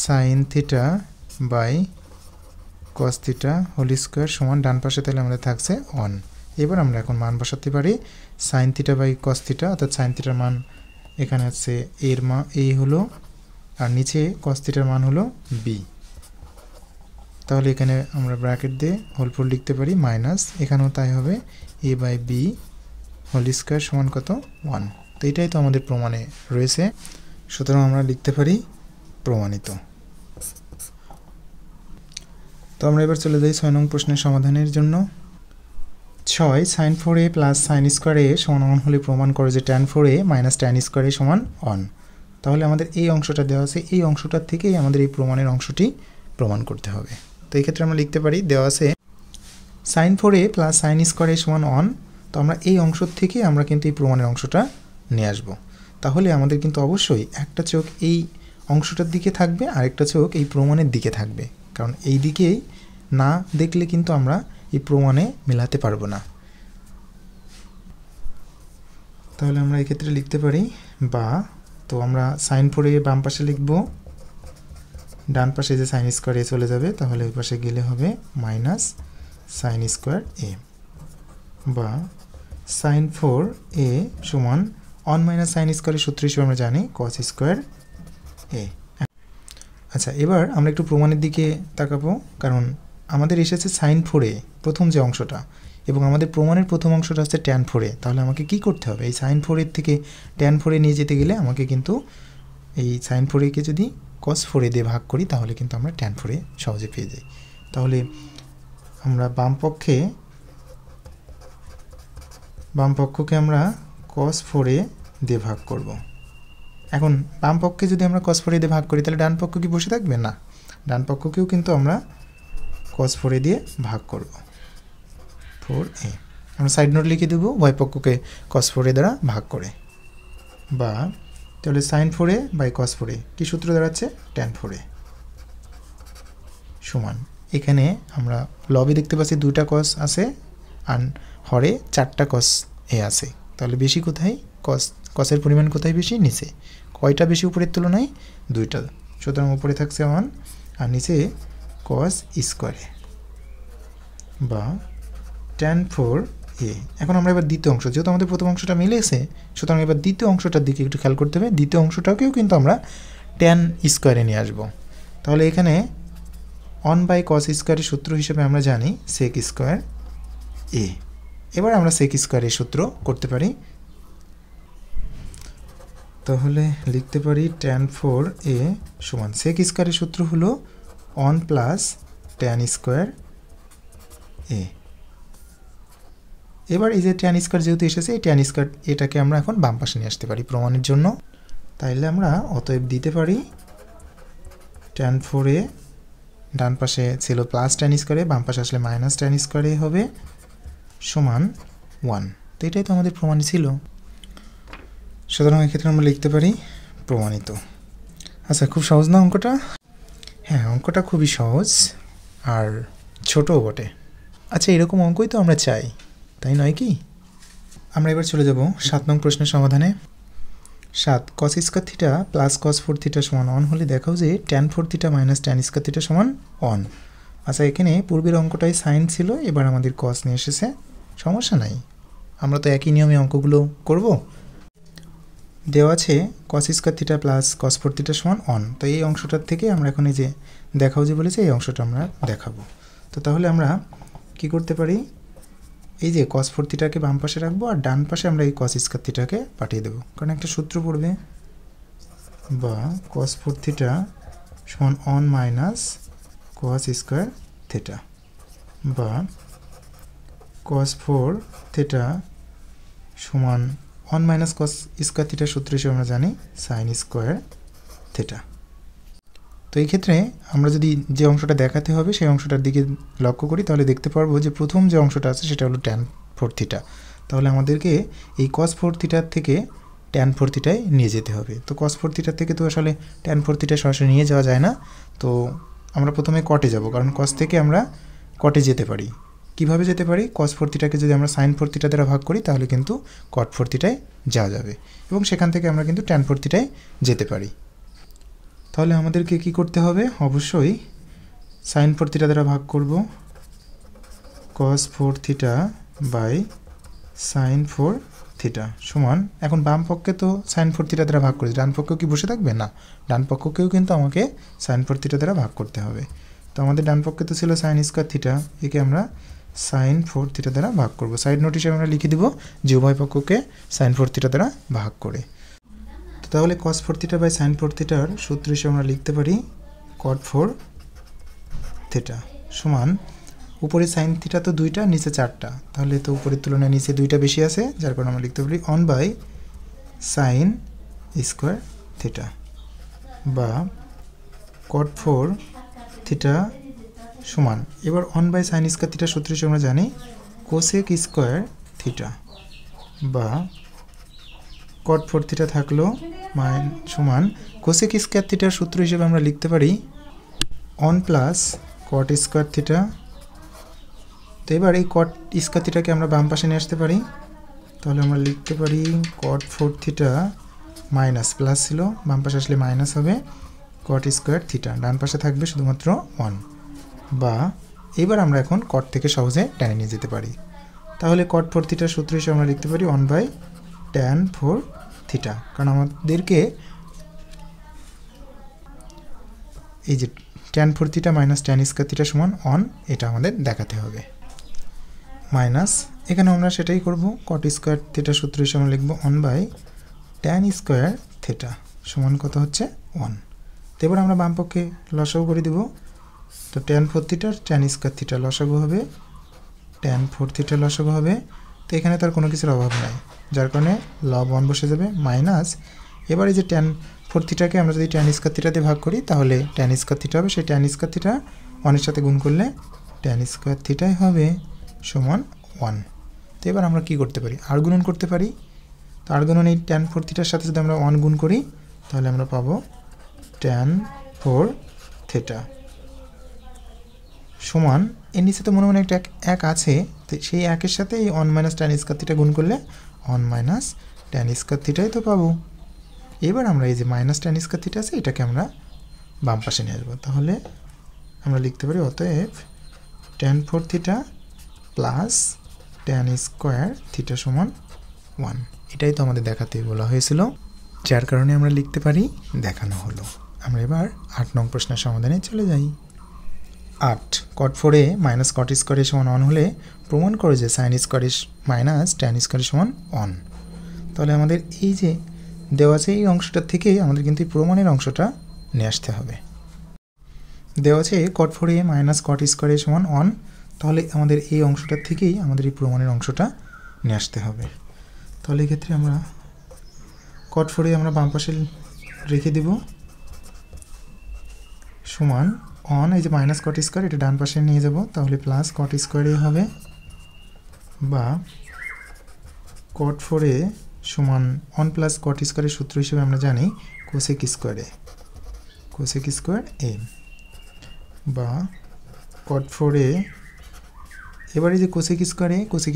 sine theta by cos theta whole square সমান, ডান পাশে তাহলে আমাদের থাকছে 1। এবার আমরা এখন মান বসাতে পারি sine theta by cos theta, অর্থাৎ সাইন থিটার মান এখানে আছে এর মান এ হলো, আর নিচে কস থিটার মান হলো বি। তাহলে এখানে আমরা ব্র্যাকেট দিয়ে হোল 4 লিখতে পারি, মাইনাস এখানেও তাই হবে এ বাই বি হোল স্কয়ার সমান কত 1। তো এটাই তো আমাদের প্রমাণে রয়েছে, সুতরাং আমরা লিখতে পারি প্রমাণিত। তো আমরা এবার চলে যাই 6 নং প্রশ্নের সমাধানের জন্য। 6 sine 4a plus sine square A সমান 1 হলে প্রমাণ করে যে tan 4a minus tan square A সমান 1। তাহলে আমাদের এই অংশটা দেওয়া আছে, এই অংশটার থেকেই আমাদের এই প্রমাণের অংশটি প্রমাণ করতে হবে। তো এই ক্ষেত্রে আমরা লিখতে পারি দেওয়া আছে sine 4a plus sine square A সমান 1। তো আমরা এই অংশ থেকে আমরা কিন্তু এই প্রমাণের অংশটা নিয়ে আসব। তাহলে আমাদের কিন্তু অবশ্যই একটা চোখ এই অংশটার দিকে থাকবে, আরেকটা চোখ এই প্রমাণের দিকে থাকবে, কারণ এই দিকেই না দেখলে কিন্তু আমরা এই প্রমাণে মেলাতে পারবো না। তাহলে আমরা এই ক্ষেত্রে লিখতে পারি বা, তো আমরা সাইন 4a বাম পাশে লিখব, ডান পাশে যে সাইন স্কোয়ার এ চলে যাবে, তাহলে ওই পাশে গেলে হবে মাইনাস সাইন স্কোয়ার এ, বা সাইন 4 এ সমান 1 মাইনাস সাইন স্কোয়ারের সূত্র হিসেবে আমরা জানি কস স্কোয়ার এ। আচ্ছা, এবার আমরা একটু প্রমাণের দিকে তাকাবো, কারণ আমাদের এসেছে সাইন 4 এ প্রথম যে অংশটা, এবং আমাদের প্রমাণের প্রথম অংশটা হচ্ছে ট্যান 4 এ। তাহলে আমাকে কি করতে হবে? এই সাইন 4 এর থেকে ট্যান 4 এ নিয়ে যেতে গেলে আমাকে কিন্তু এই সাইন 4 একে যদি কস 4 এ দিয়ে ভাগ করি তাহলে কিন্তু আমরা ট্যান 4 এ সহজে পেয়ে যাই। তাহলে আমরা বাম পক্ষকে আমরা কস 4 এ দিয়ে ভাগ করব। এখন বাম পক্ষে যদি আমরা cos 4 দিয়ে ভাগ করি তাহলে ডান পক্ষ কি বসে থাকবে? না, ডান পক্ষকেও কিন্তু আমরা cos 4 দিয়ে ভাগ করব। 4a আমরা সাইড নোট লিখে দেব y পক্ষকে cos 4 দ্বারা ভাগ করে, বা তাহলে sin 4a by cos 4a কি সূত্র দাঁড়াচ্ছে? tan 4a সমান, এখানে আমরা লবে দেখতে পাচ্ছি 2টা cos আছে আর হরে 4টা cos a আছে। তাহলে বেশি কোথায়? cos-এর পরিমাণ কোথায় বেশি? নিচে। কয়টা বেশি উপরের তুলনায়? 2টা। সুতরাং উপরে থাকছে 1 আর নিচে cos স্কয়ার বা tan 4a। এখন আমরা এবার দ্বিতীয় অংশ, যেহেতু আমাদের প্রথম অংশটা মিলেছে, সুতরাং এবার দ্বিতীয় অংশটার দিকে একটু খেয়াল করতে হবে। দ্বিতীয় অংশটাকেও কিন্তু আমরা tan স্কয়ারে নিয়ে আসব। তাহলে এখানে 1 বাই cos স্কয়ারের সূত্র হিসেবে আমরা জানি sec স্কয়ার a। এবার আমরা sec স্কয়ারের সূত্র করতে পারি। তাহলে লিখতে পারি tan 4a সমান sec স্কয়ারের সূত্র হলো 1 প্লাস tan স্কয়ার a। এবার এই যে tan স্কয়ার যেহেতু এসেছে, এই tan স্কয়ার এটাকে আমরা এখন বাম পাশে নিয়ে আসতে পারি প্রমাণের জন্য। তাইলে আমরা অতএব দিতে পারি tan 4a ডান পাশে ছিল প্লাস tan স্কয়ার a, বাম পাশে আসলে মাইনাস tan স্কয়ার a হবে সমান 1। তো এটাই তো আমাদের প্রমাণ ছিল। সুতরাং এক্ষেত্রে আমরা লিখতে পারি প্রমাণিত। আচ্ছা, খুব সহজ না অঙ্কটা? হ্যাঁ, অঙ্কটা খুবই সহজ আর ছোটও বটে। আচ্ছা, এরকম অঙ্কই তো আমরা চাই, তাই নয় কি? আমরা এবার চলে যাব 7 নং প্রশ্নের সমাধানে। 7 cos square theta plus cos 4 theta সমান 1 হলে দেখাও যে tan 4 theta minus tan square theta সমান 1। আচ্ছা, এখানে পূর্বের অঙ্কটাই সাইন ছিল, এবার আমাদের cos নিয়ে এসেছে, সমস্যা নাই, আমরা তো একই নিয়মে অঙ্কগুলো করব। দেওয়া আছে cos square theta plus cos 4 theta সমান 1। তো এই অংশটার থেকে আমরা এখন এই যে দেখাও যে বলেছে, এই অংশটা আমরা দেখাবো। তো তাহলে আমরা কি করতে পারি? এই যে cos 4 থিটাকে বাম পাশে রাখবো আর ডান পাশে আমরা এই cos স্কয়ার থিটাকে পাঠিয়ে দেবো, কারণ একটা সূত্র পড়বে, বা cos 4 থিটা সমান 1 মাইনাস cos স্কয়ার থিটা, বা cos 4 থিটা সমান 1 মাইনাস cos স্কয়ার থিটার সূত্র হিসেবে আমরা জানি sin স্কয়ার থিটা। তো এই ক্ষেত্রে আমরা যদি যে অংশটা দেখাতে হবে সেই অংশটার দিকে লক্ষ্য করি তাহলে দেখতে পারবো যে প্রথম যে অংশটা আছে সেটা হলো tan 4 থিটা। তাহলে আমাদেরকে এই cos 4 থিটার থেকে tan 4 থিটায় নিয়ে যেতে হবে। তো cos 4 থিটার থেকে তো আসলে tan 4 থিটা সরাসরি নিয়ে যাওয়া যায় না, তো আমরা প্রথমে কটে যাব, কারণ cos থেকে আমরা কটে যেতে পারি। কিভাবে যেতে পারি? cos 4 থিটাকে যদি আমরা sin 4 থিটা দ্বারা ভাগ করি তাহলে কিন্তু cot 4 থিটায় যাওয়া যাবে, এবং সেখান থেকে আমরা কিন্তু tan 4 থিটায় যেতে পারি। তাহলে আমাদেরকে কি করতে হবে? অবশ্যই sin 4 থিটা দ্বারা ভাগ করব cos 4 theta by sin 4 theta সমান, এখন বাম পক্ষে তো sin 4 থিটা দ্বারা ভাগ করেছি, ডান পক্ষ কি বসে থাকবে? না, ডান পক্ষকেও কিন্তু আমাকে sin 4 থিটা দ্বারা ভাগ করতে হবে। তো আমাদের ডান পক্ষে তো ছিল sin স্কয়ার থিটা, একে আমরা sin 4 থিটা দ্বারা ভাগ করব। সাইড নোট হিসেবে আমরা লিখে দিব যে উভয় পক্ষকে sin 4 থিটা দ্বারা ভাগ করে। তো তাহলে cos 4 থিটা বাই sin 4 থিটার সূত্র হিসেবে আমরা লিখতে পারি cot 4 থিটা সমান, উপরে sin থিটা তো 2টা, নিচে 4টা, তাহলে তো উপরের তুলনায় নিচে 2টা বেশি আছে, যার কারণে আমরা লিখতে পারি 1 বাই sin স্কয়ার থিটা, বা cot 4 থিটা সমান, এবার 1 বাই sin স্কয়ার থিটার সূত্র হিসেবে আমরা জানি cosec স্কয়ার থিটা, বা cot 4 থিটা থাকলো সমান cosec স্কয়ার থিটার সূত্র হিসেবে আমরা লিখতে পারি 1 প্লাস cot স্কয়ার থিটা। তো এবার এই cot স্কয়ার থিটাকে আমরা বাম পাশে নিয়ে আসতে পারি, তাহলে আমরা লিখতে পারি cot 4 থিটা মাইনাস, প্লাস ছিল, বাম পাশে আসলে মাইনাস হবে cot স্কয়ার থিটা, ডান পাশে থাকবে শুধুমাত্র 1, বা এবার আমরা এখন cot থেকে সহজে টেনে নিয়ে যেতে পারি। তাহলে cot 4 থিটার সূত্র হিসেবে আমরা লিখতে পারি 1/tan 4 থিটা, কারণ আমাদেরকে এই যে tan 4 theta minus tan square theta সমান 1 এটা আমাদের দেখাতে হবে। মাইনাস এখানে আমরা সেটাই করব, cot স্কয়ার থিটার সূত্র হিসেবে আমরা লিখব 1/tan স্কয়ার থিটা সমান কত হচ্ছে 1। তো এবার আমরা বাম পক্ষে লসাগু করে দেব। তো tan 4 থিটার tan স্কয়ার থিটা লসাগু হবে, tan 4 থিটা লসাগু হবে। তো এখানে তার কোনো কিছুর অভাব নাই, যার কারণে লব 1 বসে যাবে মাইনাস। এবার এই যে tan 4 থিটাকে আমরা যদি tan স্কয়ার থিটা দিয়ে ভাগ করি তাহলে tan স্কয়ার থিটা হবে, সেই tan স্কয়ার থিটা 1 এর সাথে গুণ করলে tan স্কয়ার থিটাই হবে সমান 1। তো এবার আমরা কি করতে পারি, আর গুণন করতে পারি। তো আর গুণন এই tan 4 থিটার সাথে যদি আমরা 1 গুণ করি তাহলে আমরা পাবো tan 4 থিটা সমান, এর নিচে তো মনে মনে একটা এক আছে, তো সেই একের সাথে এই 1 মাইনাস tan স্কয়ার থিটা গুণ করলে 1 মাইনাস tan স্কয়ার থিটাই তো পাবো। এবার আমরা এই যে মাইনাস tan স্কয়ার থিটা আছে এটাকে আমরা বাম পাশে নিয়ে আসবো, তাহলে আমরা লিখতে পারি অতএব tan 4 theta plus tan square theta সমান 1। এটাই তো আমাদের দেখাতে বলা হয়েছিল, যার কারণে আমরা লিখতে পারি দেখানো হলো। আমরা এবার 8 নং প্রশ্নের সমাধানে চলে যাই। 8 cot 4a minus cot square সমান 1 হলে প্রমাণ করে যে sin square minus tan square সমান 1। তাহলে আমাদের এই যে দেওয়া আছে এই অংশটা থেকে আমাদের কিন্তু এই প্রমাণের অংশটা নিয়ে আসতে হবে। দেওয়া আছে cot 4a minus cot square সমান 1, তাহলে আমাদের এই অংশটার থেকেই আমাদের এই প্রমাণের অংশটা নিয়ে আসতে হবে। তাহলে এই ক্ষেত্রে আমরা cot 4a আমরা বাম পাশে রেখে দেব সমান 1, এই যে মাইনাস cot স্কয়ার এটা ডান পাশে নিয়ে যাব, তাহলে প্লাস cot স্কয়ার a হবে, বা cot 4a সমান 1 প্লাস cot স্কয়ারের সূত্র হিসেবে আমরা জানি cosec square a, cosec square a, বা cot 4a এবারে যে cosec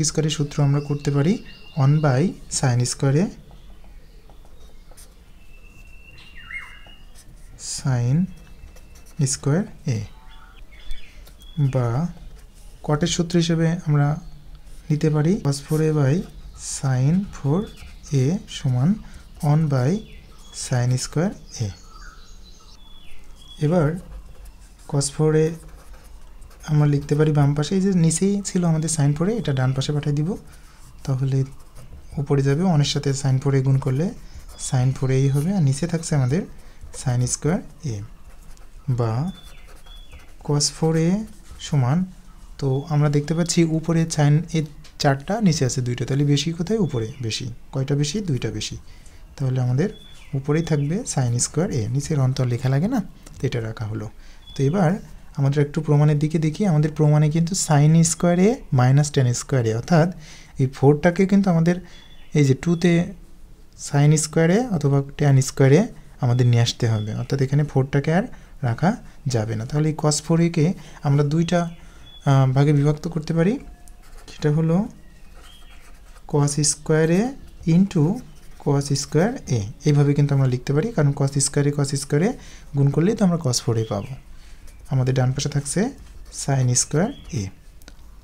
স্কয়ারের সূত্র আমরা করতে পারি 1/sin square a, sin square a, বা কটের সূত্র হিসেবে আমরা নিতে পারি cos 4a/sin 4a সমান 1/sin স্কয়ার a। এবার cos 4a আমরা লিখতে পারি বাম পাশে, এই যে নিচেই ছিল আমাদের sin 4a এটা ডান পাশে পাঠিয়ে দিব, তাহলে উপরে যাবে 1 এর সাথে sin 4a গুণ করলে sin 4a হবে, আর নিচে থাকছে আমাদের sin স্কয়ার a, বা cos 4a সমান, তো আমরা দেখতে পাচ্ছি উপরে sin এর 4টা নিচে আছে 2টা, তাহলে বেশি কোথায়, উপরে বেশি, কয়টা বেশি, 2টা বেশি, তাহলে আমাদের উপরেই থাকবে sin স্কয়ার a, নিচের অন্তর লেখা লাগে না, তো এটা রাখা হলো। তো এবার আমাদের একটু প্রমাণের দিকে দেখি। আমাদের প্রমাণে কিন্তু sin square a minus tan square a, অর্থাৎ এই 4টাকে কিন্তু আমাদের এই যে 2তে sin স্কয়ার a অথবা tan স্কয়ার a আমাদের নিয়ে আসতে হবে, অর্থাৎ এখানে 4টাকে আর রাখা যাবে না। তাহলে এই cos 4a কে আমরা 2টা ভাগে বিভক্ত করতে পারি, সেটা হলো cos square a into cos square a, এইভাবে কিন্তু আমরা লিখতে পারি, কারণ cos স্কয়ার a গুণ করলেই তো আমরা cos 4a পাবো। আমাদের ডান পাশে থাকছে sin স্কয়ার a।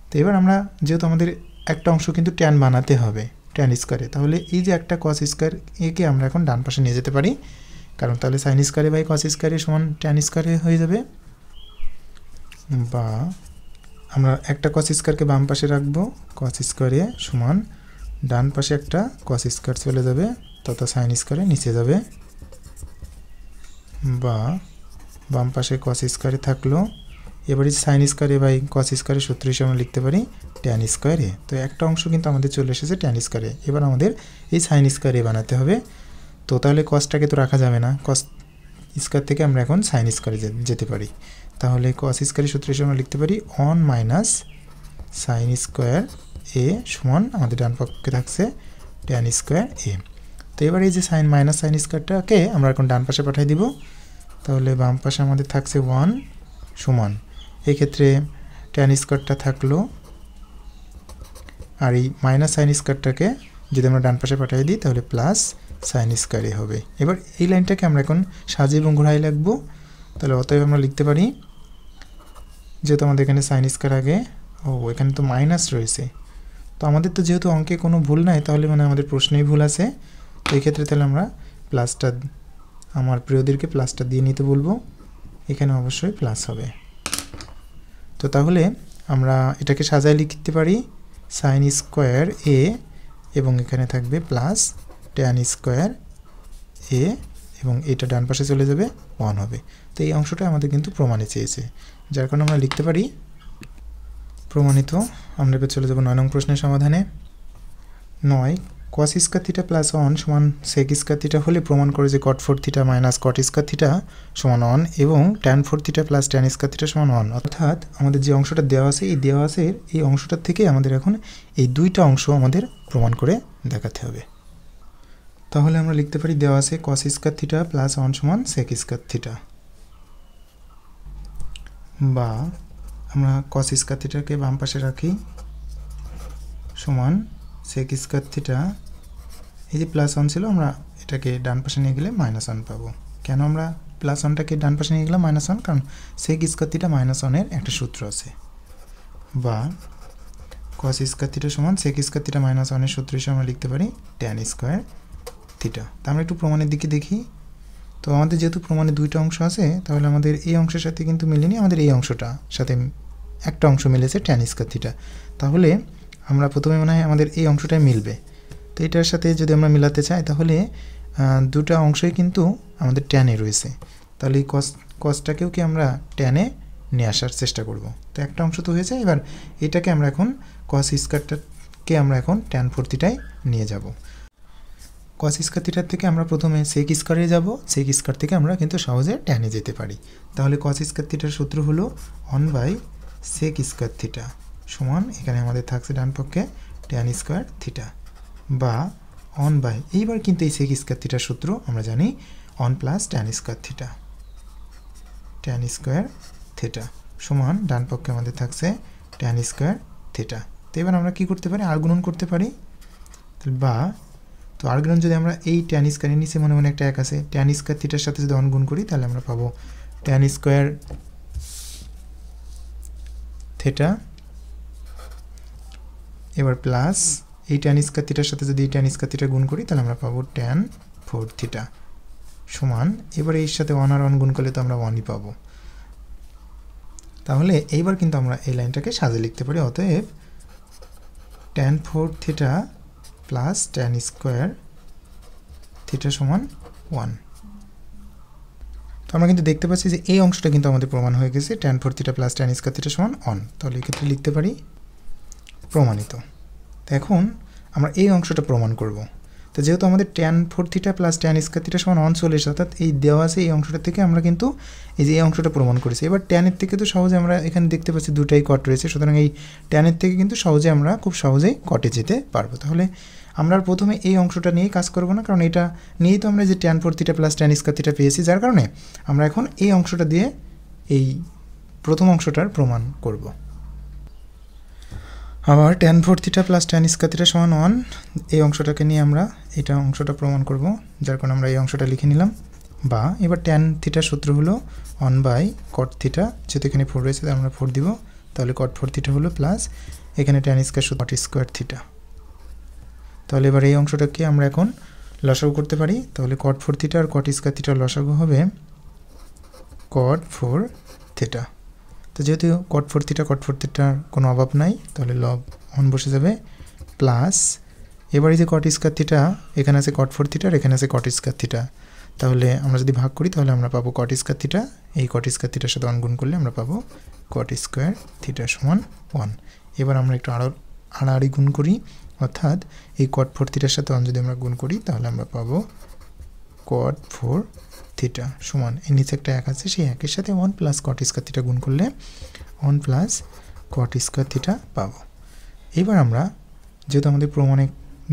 তো এবার আমরা যেহেতু আমাদের একটা অংশ কিন্তু tan বানাতে হবে tan স্কয়ার a, তাহলে এই যে একটা cos স্কয়ার a কে আমরা এখন ডান পাশে নিয়ে যেতে পারি, কারণ তাহলে sin square a by cos square a সমান tan স্কয়ার a হয়ে যাবে, বা আমরা একটা cos স্কয়ারকে বাম পাশে রাখবো, cos স্কয়ার a সমান ডান পাশে একটা cos স্কয়ার চলে যাবে, তত sin স্কয়ার a নিচে যাবে, বা বাম পাশে cos স্কয়ার a থাকলো। এবারে sin square a by cos square a সূত্র হিসেবে আমরা লিখতে পারি tan স্কয়ার a। তো একটা অংশ কিন্তু আমাদের চলে এসেছে tan স্কয়ার a, এবার আমাদের এই sin স্কয়ার a বানাতে হবে। তো তাহলে cosটাকে তো রাখা যাবে না, cos স্কয়ার থেকে আমরা এখন sin স্কয়ার যেতে পারি, তাহলে cos স্কয়ারের সূত্র হিসেবে আমরা লিখতে পারি 1 মাইনাস sin স্কয়ার a সমান আমাদের ডান পক্ষে থাকছে tan স্কয়ার a। তো এবার এই যে মাইনাস sin স্কয়ারটাকে আমরা এখন ডান পাশে পাঠিয়ে দিব, তাহলে বাম পাশে আমাদের থাকছে 1 সমান, এই ক্ষেত্রে tan স্কয়ারটা থাকলো, আর এই মাইনাস sin স্কয়ারটাকে যদি আমরা ডান পাশে পাঠিয়ে দিই তাহলে প্লাস sin স্কয়ার a হবে। এবার এই লাইনটাকে আমরা এখন সাজিয়ে এবং ঘোরায় লিখব, তাহলে অতএব আমরা লিখতে পারি, যেহেতু আমাদের এখানে sin স্কয়ার আগে, এখানে তো মাইনাস রয়েছে, তো আমাদের তো যেহেতু অঙ্কে কোনো ভুল নাই, তাহলে মানে আমাদের প্রশ্নেই ভুল আছে। তো এই ক্ষেত্রে তাহলে আমরা প্লাসটা, আমার প্রিয়দেরকে প্লাসটা দিয়ে নিতে বলবো। এখানে অবশ্যই প্লাস হবে। তো তাহলে আমরা এটাকে সাজায় লিখতে পারি সাইন স্কোয়ার এ, এবং এখানে থাকবে প্লাস ট্যান স্কোয়ার এ, এবং এটা ডান পাশে চলে যাবে 1 হবে। তো এই অংশটা আমাদের কিন্তু প্রমাণে চেয়েছে, যার কারণে আমরা লিখতে পারি প্রমাণিত। আমরা এবার চলে যাব 9 নং প্রশ্নের সমাধানে। 9 cos স্কয়ার থিটা প্লাস 1 সমান sec স্কয়ার থিটা হলে প্রমাণ করে যে cot 4 theta minus cot square theta সমান 1 এবং tan 4 theta plus tan square theta সমান 1। অর্থাৎ আমাদের যে অংশটা দেওয়া আছে, এই দেওয়া আছে এই অংশটার থেকে আমাদের এখন এই দুইটা অংশ আমাদের প্রমাণ করে দেখাতে হবে। তাহলে আমরা লিখতে পারি দেওয়া আছে cos স্কয়ার থিটা প্লাস 1 সমান sec স্কয়ার থিটা, বা আমরা cos স্কয়ার থিটাকে বাম পাশে রাখি সমান sec স্কয়ার থিটা। এই যে প্লাস 1 ছিল, আমরা এটাকে ডান পাশে নিয়ে গেলে -1 পাবো। কেন আমরা প্লাস 1টাকে ডান পাশে নিয়ে গেলাম -1? কারণ sec স্কয়ার থিটা -1 এর একটা সূত্র আছে, বা cos স্কয়ার থিটা সমান sec স্কয়ার থিটা -1 এর সূত্র হিসেবে আমরা লিখতে পারি tan স্কয়ার থিটা। তো আমরা একটু প্রমাণের দিকে দেখি। তো আমাদের যেহেতু প্রমাণে দুইটা অংশ আছে, তাহলে আমাদের এই অংশের সাথে কিন্তু মিলেনি, আমাদের এই অংশটা সাথে একটা অংশ মিলেছে tan স্কয়ার থিটা। তাহলে আমরা প্রথমে মনে হয় আমাদের এই অংশটাই মিলবে। তো এটার সাথে যদি আমরা মিলাতে চাই, তাহলে দুটো অংশই কিন্তু আমাদের ট্যানে রয়েছে। তাহলে এই কসটাকেও কি আমরা ট্যানে নিয়ে আসার চেষ্টা করব। তো একটা অংশ তো হয়েছে, এবার এটাকে আমরা এখন cos স্কয়ারটাকে আমরা এখন tan 4 থিটায় নিয়ে যাব। cos স্কয়ার থিটার থেকে আমরা প্রথমে sec স্কয়ারে যাব, sec স্কয়ার থেকে আমরা কিন্তু সহজে ট্যানে যেতে পারি। তাহলে cos স্কয়ার থিটার সূত্র হলো 1/sec স্কয়ার থিটা সমান, এখানে আমাদের থাকছে ডান পক্ষে tan স্কয়ার থিটা, বা 1/, এইবার কিন্তু এই sec স্কয়ার থিটার সূত্র আমরা জানি 1 plus tan square theta, tan square theta সমান ডান পক্ষে আমাদের থাকছে tan স্কয়ার থিটা। তো এবার আমরা কি করতে পারি, আর গুণন করতে পারি। বা তো আর গুণন যদি আমরা এই tan স্কয়ারের নিচে মনে মনে একটা এক আছে, tan স্কয়ার থিটার সাথে যদি 1 গুণ করি, তাহলে আমরা পাবো tan স্কয়ার থিটা, এবার প্লাস এই tan স্কয়ার থিটার সাথে যদি tan স্কয়ার থিটা গুণ করি, তাহলে আমরা পাবো tan 4 থিটা সমান, এবার এর সাথে 1 আর 1 গুণ করলে তো আমরা 1ই পাবো। তাহলে এইবার কিন্তু আমরা এই লাইনটাকে সাজিয়ে লিখতে পারি। অতএব tan 4 theta plus tan square theta সমান 1। তো আমরা কিন্তু দেখতে পাচ্ছি যে এই অংশটা কিন্তু আমাদের প্রমাণ হয়ে গেছে, tan 4 theta plus tan square theta সমান 1। তাহলে এক্ষেত্রে লিখতে পারি প্রমাণিত। তো এখন আমরা এই অংশটা প্রমাণ করব। তো যেহেতু আমাদের tan 4 theta plus tan square theta সমান 1 চলে এসেছে, অর্থাৎ এই দেওয়া আছে এই অংশটা থেকে আমরা কিন্তু এই যে এই অংশটা প্রমাণ করেছি। এবার tan এর থেকে তো সহজে আমরা এখানে দেখতে পাচ্ছি দুটাই কট রয়েছে, সুতরাং এই tan এর থেকে কিন্তু সহজে আমরা খুব সহজেই কটে যেতে পারবো। তাহলে আমরা প্রথমে এই অংশটা নিয়ে কাজ করব না, কারণ এটা নিয়েই তো আমরা যে tan 4 theta plus tan square theta পেয়েছি, যার কারণে আমরা এখন এই অংশটা দিয়ে এই প্রথম অংশটার প্রমাণ করব। আবার tan 4 theta plus tan square theta সমান 1, এই অংশটাকে নিয়ে আমরা এটা অংশটা প্রমাণ করব, যার কারণে আমরা এই অংশটা লিখে নিলাম। বা এবার tan থিটার সূত্র হলো 1/cot থিটা, যেহেতু এখানে 4 রয়েছে তাই আমরা 4 দিব, তাহলে cot 4 থিটা হলো প্লাস এখানে tan স্কয়ার সূত্র cot স্কয়ার থিটা। তাহলে এবার এই অংশটাকে আমরা এখন লসাগু করতে পারি। তাহলে cot 4 থিটা আর cot স্কয়ার থিটার লসাগু হবে cot 4 থিটা। তো যেহেতু cot 4 থিটার কোনো অভাব নাই, তাহলে লব 1 বসে যাবে, প্লাস এবার এই যে cot স্কয়ার থিটা, এখানে আছে cot 4 থিটা আর এখানে আছে cot স্কয়ার থিটা, তাহলে আমরা যদি ভাগ করি তাহলে আমরা পাবো cot স্কয়ার থিটা, এই cot স্কয়ার থিটার সাথে 1 গুণ করলে আমরা পাবো cot স্কয়ার থিটা সমান 1। এবার আমরা একটু আড়াআড়ি গুণ করি, অর্থাৎ এই cot 4 থিটার সাথে 1 যদি আমরা গুণ করি, তাহলে আমরা পাবো cot 4 থিটা সমান, এর নিচে একটা এক আছে, সেই একের সাথে 1 প্লাস cot স্কয়ার থিটা গুণ করলে 1 প্লাস cot স্কয়ার থিটা পাবো। এবার আমরা যেহেতু আমাদের প্রমাণে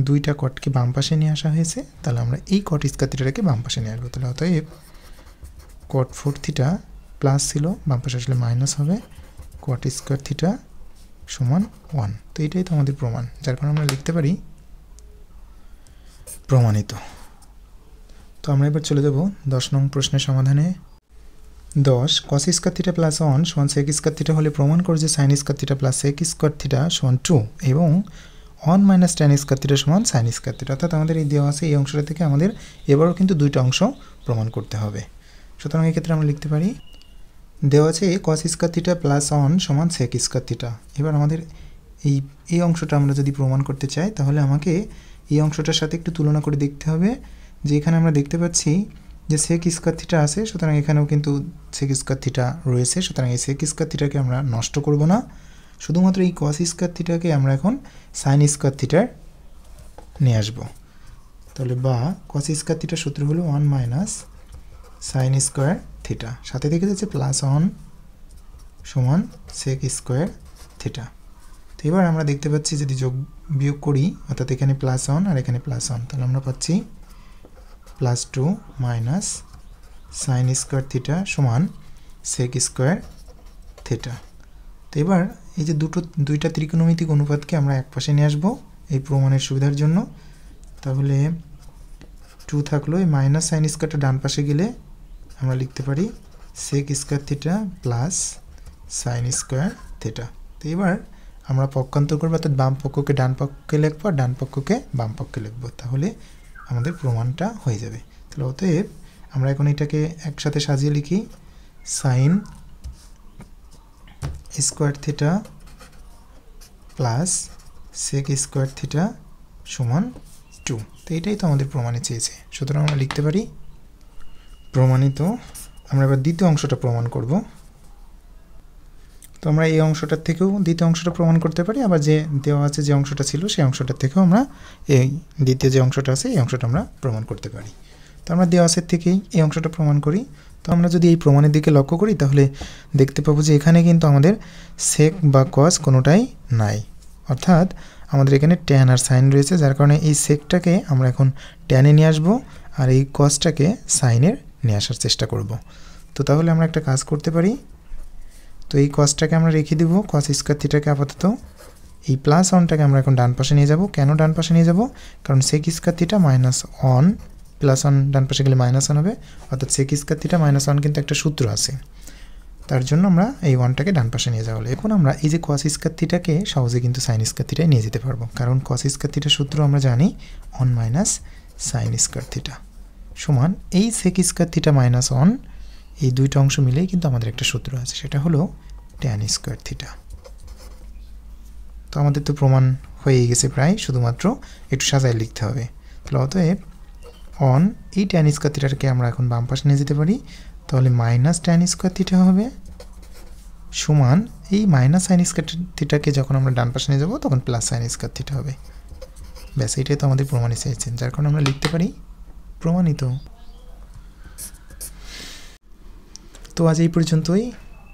দুইটা কটকে বাম পাশে নিয়ে আসা হয়েছে, তাহলে আমরা এই cot স্কয়ার থিটাটাকে বাম পাশে নিয়ে আসবো। তাহলে অতএব cot 4 থিটা প্লাস ছিল, বাম পাশে আসলে মাইনাস হবে, cot স্কয়ার থিটা সমান 1। তো এটাই তো আমাদের প্রমাণ, যার কারণে আমরা লিখতে পারি প্রমাণিত। তো আমরা এবার চলে যাব 10 নং প্রশ্নের সমাধানে। 10 cos স্কয়ার থিটা প্লাস 1 সমান sec স্কয়ার থিটা হলে প্রমাণ করে যে sin square theta plus sec square theta সমান 2 এবং 1 মাইনাস ট্যান স্কয়ার থিটা সমান সাইন স্কয়ার থিটা। অর্থাৎ আমাদের এই দেওয়া আছে এই অংশটা থেকে আমাদের এবারও কিন্তু দুইটা অংশ প্রমাণ করতে হবে। সুতরাং এই ক্ষেত্রে আমরা লিখতে পারি দেওয়া আছে কস স্কয়ার থিটা প্লাস 1 সমান সেক স্কয়ার থিটা। এবার আমাদের এই অংশটা আমরা যদি প্রমাণ করতে চাই তাহলে আমাকে এই অংশটার সাথে একটু তুলনা করে দেখতে হবে যে এখানে আমরা দেখতে পাচ্ছি যে সেক স্কয়ার থিটা আছে, সুতরাং এখানেও কিন্তু সেক স্কয়ার থিটা রয়েছে। সুতরাং এই সেক স্কয়ার থিটাকে আমরা নষ্ট করব না, শুধুমাত্র এই কস স্কয়ার থিটাকে আমরা এখন সাইন স্কয়ার থিটার নিয়ে আসব। তাহলে বা কস স্কয়ার থিটার সূত্র হলো 1 মাইনাস সাইন স্কয়ার থিটা, সাথে থেকে যাচ্ছে প্লাস 1 সমান সেক স্কয়ার থিটা। তো এবার আমরা দেখতে পাচ্ছি যদি যোগ বিয়োগ করি, অর্থাৎ এখানে প্লাস 1 আর এখানে প্লাস 1, তাহলে আমরা পাচ্ছি plus 2 minus sine square theta সমান সেক স্কয়ার থিটা। তো এবার এই যে দুইটা ত্রিকোণমিতিক অনুপাতকে আমরা এক পাশে নিয়ে আসবো এই প্রমাণের সুবিধার জন্য। তাহলে 2 থাকলো, এই মাইনাস সাইন স্কয়ারটা ডান পাশে গেলে আমরা লিখতে পারি sec square theta plus sine square theta. তো এবার আমরা পক্ষান্তর করবো, অর্থাৎ বাম পক্ষকে ডান পক্ষে লিখবো আর ডান পক্ষকে বাম পক্ষে লিখবো, তাহলে আমাদের প্রমাণটা হয়ে যাবে। তাহলে অতএব আমরা এখন এটাকে একসাথে সাজিয়ে লিখি sine square theta plus sec square theta সমান 2। তো এটাই তো আমাদের প্রমাণে চেয়েছে, সুতরাং আমরা লিখতে পারি প্রমাণিত। আমরা এবার দ্বিতীয় অংশটা প্রমাণ করব। তো আমরা এই অংশটার থেকেও দ্বিতীয় অংশটা প্রমাণ করতে পারি, আবার যে দেওয়া আছে যে অংশটা ছিল সেই অংশটার থেকেও আমরা এই দ্বিতীয় যে অংশটা আছে এই অংশটা আমরা প্রমাণ করতে পারি। তো আমরা দেওয়া আছে থেকেই এই অংশটা প্রমাণ করি। তো আমরা যদি এই প্রমাণের দিকে লক্ষ্য করি তাহলে দেখতে পাবো যে এখানে কিন্তু আমাদের সেক বা কস কোনোটাই নাই, অর্থাৎ আমাদের এখানে ট্যান আর সাইন রয়েছে, যার কারণে এই সেকটাকে আমরা এখন ট্যানে নিয়ে আসবো আর এই কসটাকে সাইনের নিয়ে আসার চেষ্টা করব। তো তাহলে আমরা একটা কাজ করতে পারি, তো এই কসটাকে আমরা রেখে দেবো, কস স্কয়ার থিটাকে আপাতত। এই প্লাস 1টাকে আমরা এখন ডান পাশে নিয়ে যাব। কেন ডান পাশে নিয়ে যাব? কারণ sec square theta minus 1 plus 1 ডান পাশে গেলে মাইনাস 1 হবে, অর্থাৎ সেক স্কয়ার থিটা মাইনাস 1 কিন্তু একটা সূত্র আছে, তার জন্য আমরা এই 1টাকে ডান পাশে নিয়ে যাওয়া হলো। এখন আমরা এই যে কস স্কয়ার থিটাকে সহজে কিন্তু সাইন স্কয়ার থিটায় নিয়ে যেতে পারবো, কারণ কস স্কয়ার থিটার সূত্র আমরা জানি 1 মাইনাস সাইন স্কয়ার থিটা সমান এই সেক স্কয়ার থিটা মাইনাস 1, এই দুইটা অংশ মিলেই কিন্তু আমাদের একটা সূত্র আছে, সেটা হলো ট্যান স্কয়ার থিটা। তো আমাদের তো প্রমাণ হয়ে গেছে প্রায়, শুধুমাত্র একটু সাজায় লিখতে হবে। তাহলে অতএব অন এই ট্যান স্কয়ার থিটাকে আমরা এখন বাম পাশে নিয়ে যেতে পারি, তাহলে মাইনাস ট্যান স্কয়ার থিটা হবে সমান এই মাইনাস সাইন স্কয়ার থিটাকে যখন আমরা ডান পাশে নিয়ে যাব তখন প্লাস সাইন স্কয়ার থিটা হবে। ব্যাস, এটাই তো আমাদের প্রমাণে চেয়েছেন, যার কারণে আমরা লিখতে পারি প্রমাণিত। তো আজ এই পর্যন্তই।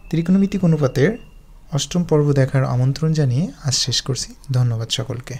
ত্রিকোণমিতিক অনুপাতের অষ্টম পর্ব দেখার আমন্ত্রণ জানিয়ে আজ শেষ করছি। ধন্যবাদ সকলকে।